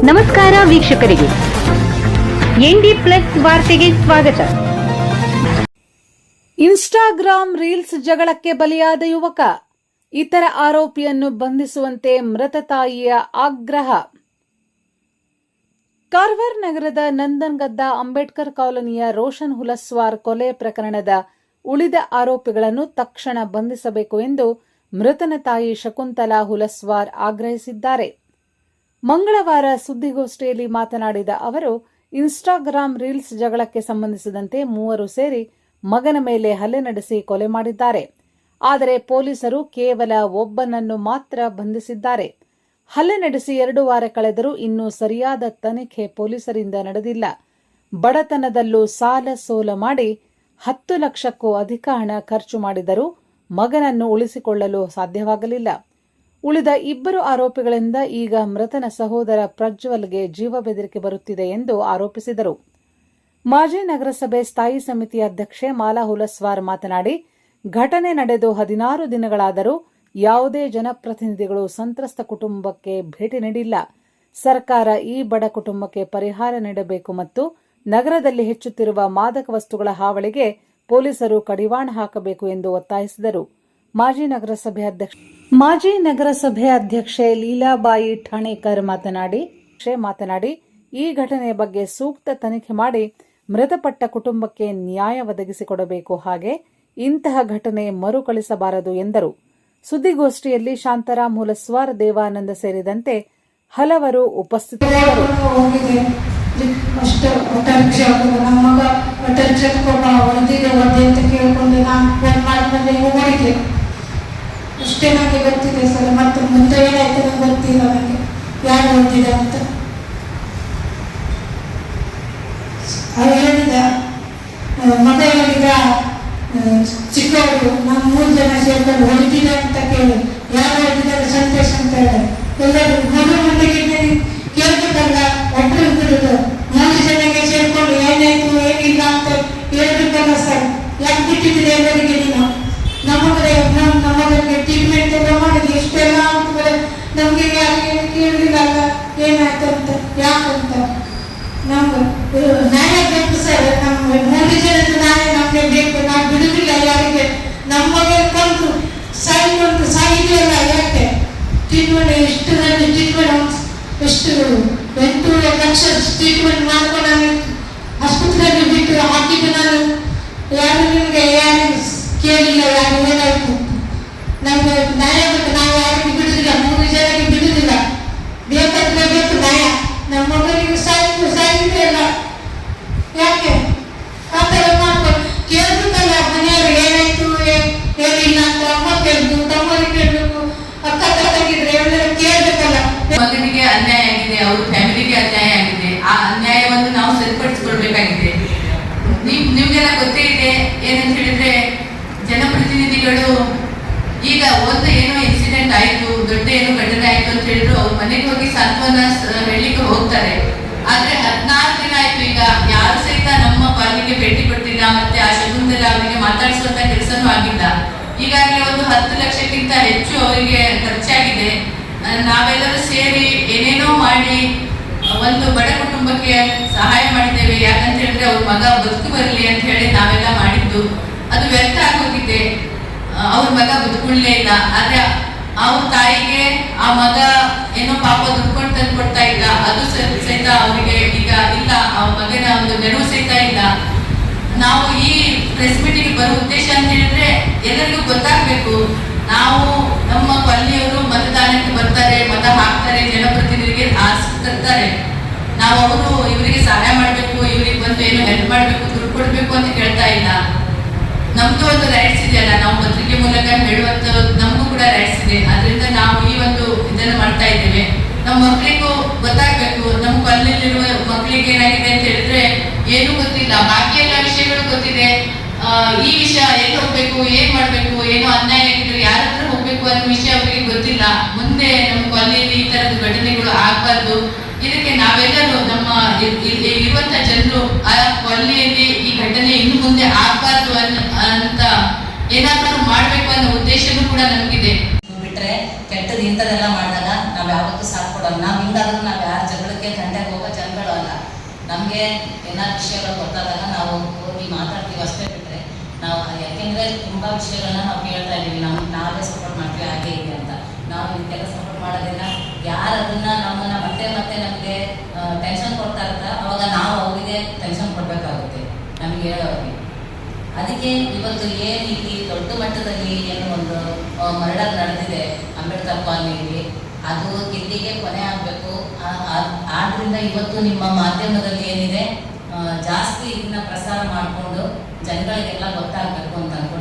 ನಮಸ್ಕಾರ ವೀಕ್ಷಕರಿಗೆ, ND plus ವಾರ್ತೆಗೆ ಸ್ವಾಗತ. ಇನ್ಸ್ಟಾಗ್ರಾಂ ರೀಲ್ಸ್ ಜಗಳಕ್ಕೆ ಬಲಿಯಾದ ಯುವಕ, ಇತರ ಆರೋಪಿಯನ್ನು ಬಂಧಿಸುವಂತೆ ಮೃತ ತಾಯಿಯ ಆಗ್ರಹ. ಕಾರವಾರ ನಗರದ ನಂದನ್ಗದ್ದ ಅಂಬೇಡ್ಕರ್ ಕಾಲೋನಿಯ ರೋಷನ್ ಹುಲಸ್ವಾರ್ ಕೊಲೆ ಪ್ರಕರಣದ ಉಳಿದ ಆರೋಪಿಗಳನ್ನು ತಕ್ಷಣ ಬಂಧಿಸಬೇಕು ಎಂದು ಮೃತನ ತಾಯಿ ಶಕುಂತಲಾ ಹುಲಸ್ವಾರ್ ಆಗ್ರಹಿಸಿದ್ದಾರೆ. ಮಂಗಳವಾರ ಸುದ್ದಿಗೋಷ್ಠಿಯಲ್ಲಿ ಮಾತನಾಡಿದ ಅವರು, ಇನ್ಸ್ಟಾಗ್ರಾಂ ರೀಲ್ಸ್ ಜಗಳಕ್ಕೆ ಸಂಬಂಧಿಸಿದಂತೆ ಮೂವರು ಸೇರಿ ಮಗನ ಮೇಲೆ ಹಲ್ಲೆ ನಡೆಸಿ ಕೊಲೆ ಮಾಡಿದ್ದಾರೆ. ಆದರೆ ಪೊಲೀಸರು ಕೇವಲ ಒಬ್ಬನನ್ನು ಮಾತ್ರ ಬಂಧಿಸಿದ್ದಾರೆ. ಹಲ್ಲೆ ನಡೆಸಿ 2 ವಾರ ಕಳೆದರೂ ಇನ್ನೂ ಸರಿಯಾದ ತನಿಖೆ ಪೊಲೀಸರಿಂದ ನಡೆದಿಲ್ಲ. ಬಡತನದಲ್ಲೂ ಸಾಲ ಸೋಲ ಮಾಡಿ 10 ಲಕ್ಷಕ್ಕೂ ಅಧಿಕ ಹಣ ಖರ್ಚು ಮಾಡಿದರೂ ಮಗನನ್ನು ಉಳಿಸಿಕೊಳ್ಳಲು ಸಾಧ್ಯವಾಗಲಿಲ್ಲ. ಉಳಿದ 2 ಆರೋಪಿಗಳಿಂದ ಈಗ ಮೃತನ ಸಹೋದರ ಪ್ರಜ್ವಲ್ಗೆ ಜೀವ ಬೆದರಿಕೆ ಬರುತ್ತಿದೆ ಎಂದು ಆರೋಪಿಸಿದರು. ಮಾಜಿ ನಗರಸಭೆ ಸ್ಥಾಯಿ ಸಮಿತಿ ಅಧ್ಯಕ್ಷೆ ಮಾಲಾ ಹುಲಸ್ವಾರ್ ಮಾತನಾಡಿ, ಘಟನೆ ನಡೆದು 16 ದಿನಗಳಾದರೂ ಯಾವುದೇ ಜನಪ್ರತಿನಿಧಿಗಳು ಸಂತ್ರಸ್ತ ಕುಟುಂಬಕ್ಕೆ ಭೇಟಿ ನೀಡಿಲ್ಲ. ಸರ್ಕಾರ ಈ ಬಡ ಕುಟುಂಬಕ್ಕೆ ಪರಿಹಾರ ನೀಡಬೇಕು ಮತ್ತು ನಗರದಲ್ಲಿ ಹೆಚ್ಚುತ್ತಿರುವ ಮಾದಕ ವಸ್ತುಗಳ ಹಾವಳಿಗೆ ಪೊಲೀಸರು ಕಡಿವಾಣ ಹಾಕಬೇಕು ಎಂದು ಒತ್ತಾಯಿಸಿದರು. ಮಾಜಿ ನಗರಸಭೆ ಅಧ್ಯಕ್ಷೆ ಲೀಲಾಬಾಯಿ ಠಾಣೇಕರ್ ಮಾತನಾಡಿ, ಈ ಘಟನೆಯ ಬಗ್ಗೆ ಸೂಕ್ತ ತನಿಖೆ ಮಾಡಿ ಮೃತಪಟ್ಟ ಕುಟುಂಬಕ್ಕೆ ನ್ಯಾಯ ಒದಗಿಸಿಕೊಡಬೇಕು, ಹಾಗೆ ಇಂತಹ ಘಟನೆ ಮರುಕಳಿಸಬಾರದು ಎಂದರು. ಸುದ್ದಿಗೋಷ್ಠಿಯಲ್ಲಿ ಶಾಂತಾರಾಮ್ ಹುಲಸ್ವಾರ್, ದೇವಾನಂದ ಸೇರಿದಂತೆ ಹಲವರು ಉಪಸ್ಥಿತರಿದ್ದರು. ಅಷ್ಟೇ ನನಗೆ ಗೊತ್ತಿದೆ ಸರ್. ಮತ್ತು ಮುಂದೆ ಏನಾಯ್ತು ನನಗೆ ಗೊತ್ತಿಲ್ಲ, ನನಗೆ ಯಾರು ಓದಿದೆ ಅಂತ. ಅವ್ರು ಹೇಳಿದ ಮಗ ಹೇಳಿದ, ಚಿಕ್ಕವರು ನಮ್ಮ 3 ಜನ ಸೇರ್ಕೊಂಡು ಹೊಡಿತಿದೆ ಅಂತ ಕೇಳಿ, ಯಾರು ಹೊಡಿದ್ದಾರೆ ಸಂತೋಷ್ ಅಂತ ಹೇಳಿ ಎಲ್ಲರೂ ಮಗು ಮಂದಿಗೆ ಕೇಳ್ಬೇಕಲ್ಲ. ಒಬ್ಬರು ಬಿಡುದು 3 ಜನಕ್ಕೆ ಸೇರ್ಕೊಂಡು ಏನಾಯ್ತು ಏನಿಲ್ಲ ಅಂತ ಹೇಳ್ಬೇಕಲ್ಲ ಸರ್. ಯಾಕೆ ಬಿಟ್ಟಿದ್ದೀರಿ ಎಲ್ಲರಿಗೆ? ನೀನು ನಮಗೆ ಟ್ರೀಟ್ಮೆಂಟ್ ಎಲ್ಲ ಮಾಡಿದ್ವಿ, ಇಷ್ಟೆಲ್ಲ ಅಂತಂದ್ರೆ ನಮಗೆ ಯಾರಿಗೆ ಕೇಳಲಿಲ್ಲ ಏನಾಯ್ತಂತ, ಯಾಕಂತ. ನಮ್ಗೆ ನ್ಯಾಯ ಬೇಕು ಸರ್. ನಮ್ಮ 3 ಜನದ ನ್ಯಾಯ ನಮಗೆ ಬೇಕು. ನಾವು ಬಿಡುವುದಿಲ್ಲ ಯಾರಿಗೆ. ನಮಗೆ ಕಲ್ತು ಸಾಯಿದೆಯಲ್ಲ, ಯಾಕೆ ಟ್ರೀಟ್ಮೆಂಟ್ ಎಷ್ಟು ಟ್ರೀಟ್ಮೆಂಟ್ ಎಷ್ಟು 8 ಲಕ್ಷ ಟ್ರೀಟ್ಮೆಂಟ್ ಮಾಡ್ಕೊಂಡು ನಾನು ಆಸ್ಪತ್ರೆಯಲ್ಲಿ ಬಿಟ್ಟು ಹಾಕಿದ್ದು. ನಾನು ಯಾರು ನಿಮಗೆ ಯಾರು ಕೇಳಿಲ್ಲ, ಯಾರು ಏನಾಯ್ತು. ನಮ್ಗೆ ನ್ಯಾಯ ಬೇಕು. ನಾವು ಯಾರಿಗೆ ಬಿಡುದಿಲ್ಲ, 3 ಜನಕ್ಕೆ ಬಿಡುದಿಲ್ಲ. ಬೇಕಾದ್ರೆ ಬೇಕು ನ್ಯಾಯ. ನಮ್ಮ ಮಗನಿಗೆ ಸಾಯಿದೆ ಅಲ್ಲ, ಯಾಕೆ ಆ ಥರ ಮಾಡ್ಕೊಂಡು ಕೇಳ್ಬೇಕಲ್ಲ. ಮನೆಯವರು ಏನಾಯ್ತು ಏನಿಲ್ಲ ಅಂತ ಅಮ್ಮ ಕೇಳ್ಬೇಕು, ತಮ್ಮರಿಗೆ ಕೇಳ್ಬೇಕು, ಅಕ್ಕ ತಂಗಿದ್ರೆ ಎಲ್ಲರೂ ಕೇಳ್ಬೇಕಲ್ಲ. ಮಗನಿಗೆ ಅನ್ಯಾಯ ಆಗಿದೆ, ಅವ್ರ ಫ್ಯಾಮಿಲಿಗೆ ಅನ್ಯಾಯ ಆಗಿದೆ. ಆ ಅನ್ಯಾಯವನ್ನು ನಾವು ಸರಿಪಡಿಸಿಕೊಳ್ಬೇಕಾಗಿದೆ. ನಿಮ್ಗೆಲ್ಲ ಗೊತ್ತೇ ಇದೆ. ಏನಂತ ಹೇಳಿದ್ರೆ, ಜನಪ್ರತಿನಿಧಿಗಳು ಈಗ ಒಂದು ಏನೋ ಇನ್ಸಿಡೆಂಟ್ ಆಯ್ತು, ದೊಡ್ಡ ಏನೋ ಘಟನೆ ಆಯ್ತು ಅಂತ ಹೇಳಿದ್ರು ಅವ್ರ ಮನೆಗೆ ಹೋಗಿ ಸಾಂತ್ವನ ಹೇಳಲಿಕ್ಕೆ ಹೋಗ್ತಾರೆ. ಆದ್ರೆ 14 ದಿನ ಆಯ್ತು, ಈಗ ಯಾರು ಸಹಿತ ನಮ್ಮ ಪಾಲಿಗೆ ಭೇಟಿ ಕೊಟ್ಟಿಲ್ಲ. ಮತ್ತೆ ಆ ಶಕುಂತಲಾ ಅವರಿಗೆ ಮಾತಾಡಿಸುವಂತ ಕೆಲಸನೂ ಆಗಿಲ್ಲ. ಈಗಾಗಲೇ ಒಂದು 10 ಲಕ್ಷಕ್ಕಿಂತ ಹೆಚ್ಚು ಅವರಿಗೆ ಖರ್ಚಾಗಿದೆ. ನಾವೆಲ್ಲರೂ ಸೇರಿ ಏನೇನೋ ಮಾಡಿ ಒಂದು ಬಡ ಕುಟುಂಬಕ್ಕೆ ಸಹಾಯ ಮಾಡಿದ್ದೇವೆ. ಯಾಕಂತ ಹೇಳಿದ್ರೆ ಅವ್ರ ಮಗ ಬದುಕು ಬರಲಿ ಅಂತ ಹೇಳಿ ನಾವೆಲ್ಲ ಮಾಡಿದ್ದು ಅದು ವ್ಯರ್ಥ ಆಗೋಗಿದೆ. ಅವ್ರ ಮಗ ಬದುಕೊಳ್ಳೇ ಇಲ್ಲ. ಆದ್ರೆ ಅವ್ರ ತಾಯಿಗೆ ಆ ಮಗ ಏನೋ ಪಾಪ ದುಡ್ಕೊಂಡು ತಂದು ಕೊಡ್ತಾ ಇದ್ದ, ಅದು ಸಹಿತ ಅವರಿಗೆ ಈಗ ಇಲ್ಲ. ಆ ಮಗನ ಒಂದು ನೆರವು ಸಹಿತ ಇಲ್ಲ. ನಾವು ಈ ಪ್ರೆಸ್ ಮೀಟಿಗೆ ಬರೋ ಉದ್ದೇಶ ಅಂತ ಹೇಳಿದ್ರೆ, ಎಲ್ಲರಿಗೂ ಗೊತ್ತಾಗ್ಬೇಕು. ನಾವು ನಮ್ಮ ಕೊಲ್ಲಿಯವರು ಮತದಾನಕ್ಕೆ ಬರ್ತಾರೆ, ಮತ ಹಾಕ್ತಾರೆ, ಜನಪ್ರತಿನಿಧಿಗೆ ಆರಿಸ್ತಾರೆ. ನಾವು ಅವರು ಇವರಿಗೆ ಸಹಾಯ ಮಾಡಬೇಕು, ಇವರಿಗೆ ಬಂದು ಏನು ಹೆಲ್ಪ್ ಮಾಡಬೇಕು, ದುಡ್ಡು ಕೊಡ್ಬೇಕು ಅಂತ ಕೇಳ್ತಾ ಇಲ್ಲ. ನಮ್ದು ಒಂದು ರೈಟ್ಸ್ ಇದೆಯಲ್ಲ, ನಾವು ಪತ್ರಿಕೆ ಮೂಲಕ ಹೇಳುವಂತ ನಮಗೂ ಕೂಡ ರೈಟ್ಸ್ ಇದೆ. ಅದರಿಂದ ನಾವು ಈ ಒಂದು ಇದನ್ನು ಮಾಡ್ತಾ ಇದ್ದೇವೆ. ನಮ್ಮ ಮಕ್ಕಳಿಗೂ ಗೊತ್ತಾಗ್ಬೇಕು. ನಮ್ಮ ಕೊಲ್ಲಿಯಲ್ಲಿರುವ ಮಕ್ಕಳಿಗೆ ಏನಾಗಿದೆ ಅಂತ ಹೇಳಿದ್ರೆ ಏನು ಗೊತ್ತಿಲ್ಲ. ಬಾಕಿ ಎಲ್ಲ ವಿಷಯಗಳು ಗೊತ್ತಿದೆ. ಈ ವಿಷಯ ಎಲ್ಲಿ ಹೋಗ್ಬೇಕು, ಏನ್ ಮಾಡ್ಬೇಕು, ಏನೋ ಅನ್ಯಾಯ ಆಗಿದ್ರೆ ಯಾರ ಹತ್ರ ಹೋಗ್ಬೇಕು ಅನ್ನೋ ವಿಷಯ ಅವರಿಗೆ ಗೊತ್ತಿಲ್ಲ. ಮುಂದೆ ನಮ್ಮ ಕೊಲ್ಲಿಯಲ್ಲಿ ಈ ತರದ ಘಟನೆಗಳು ಆಗ್ಬಾರ್ದು. ಇದಕ್ಕೆ ನಾವೆಲ್ಲರೂ ನಮ್ಮ ಇರುವಂತ ಜನರು ಆ ಕೊಲ್ಲಿಯಲ್ಲಿ ಈ ಘಟನೆ ಇನ್ನು ಮುಂದೆ ಆಗ್ಬಾರ್ದು ಅಂತ ಏನಾದ್ರೂ ಮಾಡ್ಬೇಕು ಅನ್ನೋ ಉದ್ದೇಶನೂ ಕೂಡ ನಮಗಿದೆ. ಬಿಟ್ರೆ ಕೆಟ್ಟದ್ದು ಇಂಥದೆಲ್ಲ ಮಾಡಿದಾಗ ನಾವು ಯಾವತ್ತೂ ಸಾಥ್ ಕೊಡೋಲ್ಲ. ನಾವು ಹಿಂಗಾದ್ರೂ ನಾವು ಯಾರ ಜಗಳ ಅದಕ್ಕೆ ದಂಡೆಗೆ ಹೋಗೋ ಜನಗಳು ಅಲ್ಲ. ನಮಗೆ ಏನಾದ್ರು ವಿಷಯಗಳು ಗೊತ್ತಾದಾಗ ನಾವು ಹೋಗಿ ಮಾತಾಡ್ತೀವಿ ಅಷ್ಟೇ ಬಿಟ್ಟರೆ ನಾವು, ಯಾಕೆಂದರೆ ತುಂಬ ವಿಷಯಗಳನ್ನ ನಾವು ಕೇಳ್ತಾ ಇದ್ದೀವಿ, ನಾವೇ ಸಪೋರ್ಟ್ ಮಾಡ್ತೀವಿ ಹಾಗೆ ಇದೆ ಅಂತ. ನಾವು ಇದಕ್ಕೆಲ್ಲ ಸಪೋರ್ಟ್ ಮಾಡೋದ್ರಿಂದ ಯಾರು ಅದನ್ನು ನಮ್ಮನ್ನು ಮತ್ತೆ ಮತ್ತೆ ನಮಗೆ ಟೆನ್ಷನ್ ಕೊಡ್ತಾ ಇರ್ತಾರೆ, ಅವಾಗ ನಾವು ಅವರಿಗೆ ಟೆನ್ಷನ್ ಕೊಡಬೇಕಾಗುತ್ತೆ ನಮಗೆ ಹೇಳೋರಿಗೆ. ಅದಕ್ಕೆ ಇವತ್ತು ಏನು ಇಲ್ಲಿ ದೊಡ್ಡ ಮಟ್ಟದಲ್ಲಿ ಏನು ಒಂದು ಮರ್ಡರ್ ನಡೆದಿದೆ ಅಂಬೇಡ್ಕರ್ ಕಾಲನಿಯಲ್ಲಿ, ಅದು ಇಲ್ಲಿಗೆ ಕೊನೆ ಆಗಬೇಕು. ಆದ್ದರಿಂದ ಇವತ್ತು ನಿಮ್ಮ ಮಾಧ್ಯಮದಲ್ಲಿ ಏನಿದೆ ಜಾಸ್ತಿ ಇದನ್ನ ಪ್ರಸಾರ ಮಾಡಿಕೊಂಡು ಜನಗಳಿಗೆಲ್ಲ ಗೊತ್ತಾಗಬೇಕು ಅಂತ ಅನ್ಕೊಂಡು